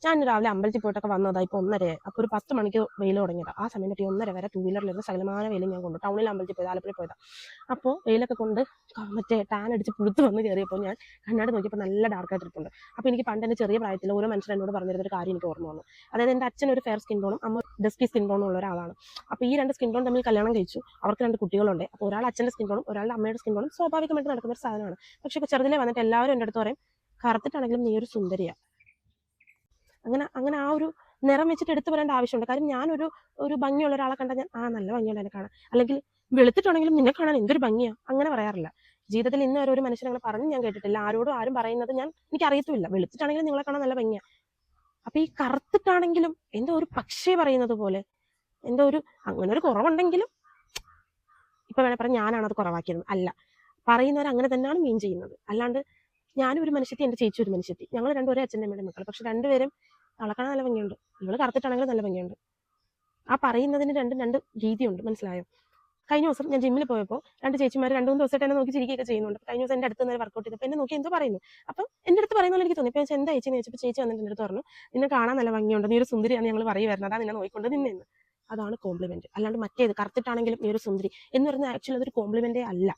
ഞാൻ രാവിലെ അമ്പലത്തിൽ പോയിട്ടൊക്കെ വന്നതാ, ഇപ്പോൾ 1:30. അപ്പോൾ ഒരു 10 മണിക്ക് വെയിൽ തുടങ്ങിയതാണ്. ആ സമയം തൊട്ട് 1:30 വരെ 2 വീലറിലിരുന്ന് സകലമാന വെയിൽ ഞാൻ കൊണ്ടു. ടൗണിൽ അമ്പലത്തിൽ പോയത്, ആലപ്പുഴ പോയതാണ്. അപ്പോൾ വെയിലൊക്കെ കൊണ്ട് മറ്റേ ടാൻ അടിച്ച് പുഴുത്ത് വന്ന് കയറിയപ്പോൾ ഞാൻ കണ്ണാടി നോക്കിയപ്പോൾ നല്ല ഡാർക്കായിട്ട് ഇരിപ്പുണ്ട്. അപ്പോൾ എനിക്ക് പണ്ട് എൻ്റെ ചെറിയ പ്രായത്തിൽ ഓരോ മനുഷ്യർ എന്നോട് പറഞ്ഞിരുന്നൊരു കാര്യം എനിക്ക് ഓർമ്മ വന്നു. അതായത് എൻ്റെ അച്ഛൻ ഒരു ഫെയർ സ്കിൻ ടോണും അമ്മ ഡസ്കി സ്കിൻ ടോണും ഉള്ള ഒരാളാണ്. അപ്പോൾ ഈ 2 സ്കിൻ ടോൺ തമ്മിൽ കല്യാണം കഴിച്ചു. അവർക്ക് 2 കുട്ടികളുണ്ട്. അപ്പോൾ ഒരാൾ അച്ഛൻ്റെ സ്കിൻ ടോണും ഒരാളുടെ അമ്മയുടെ സ്കിൻ ടോണും സ്വാഭാവികമായിട്ട് നടക്കുന്ന ഒരു സാധനമാണ്. പക്ഷേ ഇപ്പോൾ ചെറുതിലെ വന്നിട്ട് എല്ലാവരും എൻ്റെ അടുത്ത് പറയും, കറുത്തിട്ടാണെങ്കിലും നീ ഒരു സുന്ദരിയാണ്. അങ്ങനെ അങ്ങനെ ആ ഒരു നിറം വെച്ചിട്ട് എടുത്തു പറയേണ്ട ആവശ്യമുണ്ട്. കാര്യം ഞാനൊരു ഭംഗിയുള്ള ഒരാളെ കണ്ടാൽ ഞാൻ നല്ല ഭംഗിയുണ്ട് എന്നെ കാണാൻ, അല്ലെങ്കിൽ വെളുത്തിട്ടാണെങ്കിലും നിന്നെ കാണാൻ എന്തൊരു ഭംഗിയാ, അങ്ങനെ പറയാറില്ല. ജീവിതത്തിൽ ഇന്ന് വരെ ഒരു മനുഷ്യൻ അങ്ങനെ പറഞ്ഞ് ഞാൻ കേട്ടിട്ടില്ല. ആരോടും ആരും പറയുന്നത് എനിക്ക് അറിയത്തുമില്ല. വെളുത്തിട്ടാണെങ്കിലും നിങ്ങളെ കാണാൻ നല്ല ഭംഗിയാ. അപ്പൊ ഈ കറുത്തിട്ടാണെങ്കിലും എന്തോ ഒരു പക്ഷേ പറയുന്നത് പോലെ, എന്തോ ഒരു അങ്ങനെ ഒരു കുറവുണ്ടെങ്കിലും ഇപ്പൊ വേണേ പറഞ്ഞാൽ ഞാനാണ് അത് കുറവാക്കിയത്. അല്ല, പറയുന്നവർ അങ്ങനെ തന്നെയാണ് മീൻ ചെയ്യുന്നത്. അല്ലാണ്ട് ഞാനും ഒരു മനുഷ്യത്തി, എൻ്റെ ചേച്ചി ഒരു മനുഷ്യത്തി, ഞങ്ങൾ രണ്ടുപേരും അച്ഛൻ്റെ അമ്മയുടെ മക്കൾ. പക്ഷെ രണ്ടുപേരും അളക്കാൻ നല്ല ഭംഗിയുണ്ട്. ഇവള് കറുത്തിട്ടാണെങ്കിലും നല്ല ഭംഗിയുണ്ട്. ആ പറയുന്നതിന് രണ്ട് രീതിയുണ്ട്, മനസ്സിലായോ? കഴിഞ്ഞ ദിവസം ഞാൻ ജിമ്മിൽ പോയപ്പോൾ 2 ചേച്ചിമാർ 2-3 ദിവസമായിട്ട് എന്നെ നോക്കി ചിരിക്കുകയൊക്കെ ചെയ്യുന്നുണ്ട്. കഴിഞ്ഞ ദിവസം എൻ്റെ അടുത്ത് നിന്ന് വർക്കൗട്ട് ചെയ്തപ്പോൾ എന്നെ നോക്കി എന്തോ പറയുന്നു. അപ്പം എൻ്റെ അടുത്ത് പറയുന്നത് എനിക്ക് തോന്നി. ഇപ്പം ഞാൻ എന്താ ചേച്ചി എന്ന് ചോദിച്ചപ്പോൾ ചേച്ചി വന്നിട്ട് എൻ്റെ അടുത്ത് പറഞ്ഞു, നിന്നെ കാണാൻ നല്ല ഭംഗിയുണ്ട്, നീ ഒരു സുന്ദരിയാണ് ഞങ്ങൾ പറയുമായിരുന്നു, അതാ നിന്നെ നോക്കിക്കൊണ്ട് നിന്നെന്ന്. അതാണ് കോംപ്ലിമെന്റ്. അല്ലാണ്ട് മറ്റേത് കറുത്തിട്ടാണെങ്കിലും നീ ഒരു സുന്ദരി എന്ന് പറഞ്ഞാൽ ആക്ച്വലി അതൊരു കോംപ്ലിമെന്റേ അല്ല.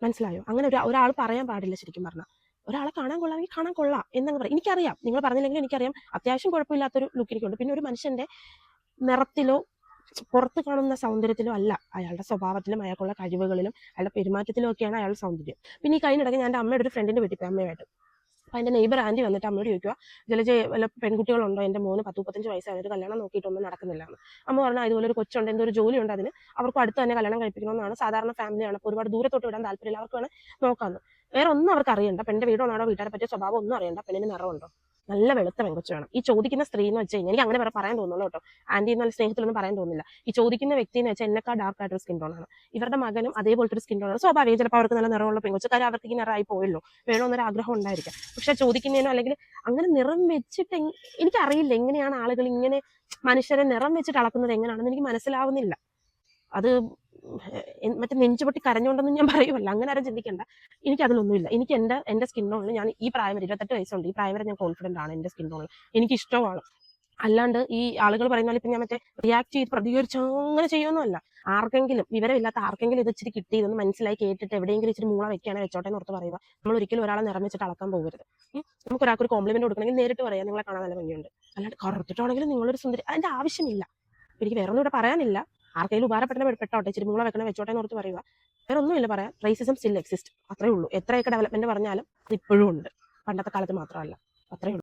മനസ്സിലായോ? അങ്ങനെ ഒരാൾ പറയാൻ പാടില്ല. ശരിക്കും പറഞ്ഞാൽ ഒരാളെ കാണാൻ കൊള്ളാമെങ്കിൽ കാണാൻ കൊള്ളാം എന്നങ്ങ് പറയും. എനിക്കറിയാം, നിങ്ങൾ പറഞ്ഞില്ലെങ്കിലും എനിക്കറിയാം അത്യാവശ്യം കുഴപ്പമില്ലാത്തൊരു ലുക്ക് എനിക്കുണ്ട്. പിന്നെ ഒരു മനുഷ്യന്റെ നിറത്തിലോ പുറത്ത് കാണുന്ന സൗന്ദര്യത്തിലോ അല്ല, അയാളുടെ സ്വഭാവത്തിലും അയാൾക്കുള്ള കഴിവുകളിലും അയാളുടെ പെരുമാറ്റത്തിലും ഒക്കെയാണ് അയാളുടെ സൗന്ദര്യം. പിന്നെ ഈ കഴിഞ്ഞിടയ്ക്ക് ഞാൻ എൻ്റെ അമ്മയുടെ ഒരു ഫ്രണ്ടിന്റെ വീട്ടിൽ പോയി അമ്മയുമായിട്ട്. അപ്പം എൻ്റെ നെയ്ബർ ആൻറ്റി വന്നിട്ട് അമ്മയോട് ചോദിക്കുക, ജലജ വല്ല പെൺകുട്ടികളുണ്ടോ, എൻ്റെ മോന് 10-35 വയസ്സായ ഒരു കല്യാണം നോക്കിയിട്ടൊന്നും നടക്കുന്നില്ല എന്ന്. അമ്മ പറഞ്ഞാൽ ഇതുപോലെ ഒരു കൊച്ചുണ്ട്, എന്തോ ഒരു ജോലിയുണ്ട്, അതിന് അവർക്കും അടുത്ത് തന്നെ കല്യാണം കഴിപ്പിക്കണമെന്നാണ്, സാധാരണ ഫാമിലിയാണ്, അപ്പോൾ ഒരുപാട് ദൂരത്തോട്ട് വിടാൻ താല്പര്യമില്ല, അവർക്ക് വേണേൽ നോക്കാമെന്ന്. വേറെ ഒന്നും അവർക്ക് അറിയണ്ട, പെണ്ണിന്റെ വീടോ നാടോ വീട്ടുകാരെ പറ്റിയ സ്വഭാവം ഒന്നും അറിയണ്ട, പെണ്ണിന് നിറമുണ്ടോ, നല്ല വെളുത്ത പെങ്കൊച്ചു വേണം. ഈ ചോദിക്കുന്ന സ്ത്രീ എന്ന് വെച്ച് കഴിഞ്ഞാൽ എനിക്ക് അങ്ങനെ പറയാൻ തോന്നുള്ളൂ കേട്ടോ, ആന്റി എന്നുള്ള സ്നേഹത്തിലൊന്നും പറയാൻ തോന്നുന്നില്ല. ഈ ചോദിക്കുന്ന വ്യക്തി എന്ന് വെച്ചാൽ എന്നെക്കാൾ ഡാർക്ക് ആയിട്ടൊരു സ്കിൻ ടോണാണ്. ഇവരുടെ മകനും അതേപോലത്തെ ഒരു സ്കിൻ ടോണാണ്. സ്വാഭാവികം, ചിലപ്പോൾ അവർക്ക് നല്ല നിറമുള്ള പെങ്കൊച്ചു, കാര്യം അവർക്ക് ഈ നിറമായി പോയല്ലോ, വേണമെന്നൊരു ആഗ്രഹം ഉണ്ടായിരിക്കാം. പക്ഷെ ചോദിക്കുന്നതിനോ അല്ലെങ്കിൽ അങ്ങനെ നിറം വെച്ചിട്ട് എനിക്കറിയില്ല എങ്ങനെയാണ് ആളുകൾ ഇങ്ങനെ മനുഷ്യരെ നിറം വെച്ചിട്ട് അളക്കുന്നത് എങ്ങനെയാണെന്ന് എനിക്ക് മനസ്സിലാവുന്നില്ല. അത് മറ്റേ നെഞ്ചുപൊട്ടി കരഞ്ഞുകൊണ്ടൊന്നും ഞാൻ പറയുമല്ല, അങ്ങനെ ആരും ചിന്തിക്കേണ്ട. എനിക്കതിലൊന്നുമില്ല. എനിക്ക് എൻ്റെ സ്കിൻ ടോണിൽ ഞാൻ ഈ പ്രായം വരെ 28 വയസ്സുണ്ട്, ഈ പ്രായം വരെ ഞാൻ കോൺഫിഡന്റ് ആണ് എൻ്റെ സ്കിൻ ടോണിൽ, എനിക്ക് ഇഷ്ടമാണ്. അല്ലാണ്ട് ഈ ആളുകൾ പറയുന്ന പോലെ ഇപ്പം ഞാൻ മറ്റേ റിയാക്ട് ചെയ്ത് പ്രതികരിച്ചോ അങ്ങനെ ചെയ്യുമൊന്നുമല്ല. ആർക്കെങ്കിലും വിവരമില്ലാത്ത ആർക്കെങ്കിലും ഇത് ഇച്ചിരി കിട്ടി, ഇതൊന്ന് മനസ്സിലായി കേട്ടിട്ട് എവിടെയെങ്കിലും ഇച്ചിരി മൂള വെക്കുകയാണെങ്കിൽ വെച്ചോട്ടെ എന്ന് ഓർത്ത് പറയുക. നമ്മൾ ഒരിക്കലും ഒരാളെ നിറം വെച്ചിട്ട് അളക്കാൻ പോകരുത്. നമുക്ക് ഒരാൾക്ക് ഒരു കോംപ്ലിമെന്റ് കൊടുക്കണമെങ്കിൽ നേരിട്ട് പറയാം, നിങ്ങളെ കാണാൻ നല്ല ഭംഗിയുണ്ട്, അല്ലാണ്ട് കറുത്തിട്ടാണെങ്കിലും നിങ്ങളൊരു സുന്ദരി, അതിന്റെ ആവശ്യമില്ല. എനിക്ക് വേറെ ഒന്നും ഇവിടെ പറയാനില്ല. ആർക്കെങ്കിലും ഉപകാരപ്പെട്ടോട്ടെ, ഇച്ചിരി മൂള വെക്കണേ വെച്ചോട്ടെ എന്ന് ഓർത്ത് പറയുക. വേറെ ഒന്നുമില്ല പറയാൻ. റേസിസം സ്റ്റിൽ എക്സിസ്റ്റ്, അത്രേ ഉള്ളൂ. എത്രയൊക്കെ ഡെവലപ്മെന്റ് പറഞ്ഞാലും അത് ഇപ്പോഴും ഉണ്ട്, പണ്ടത്തെ കാലത്ത് മാത്രമല്ല. അത്രേ ഉള്ളൂ.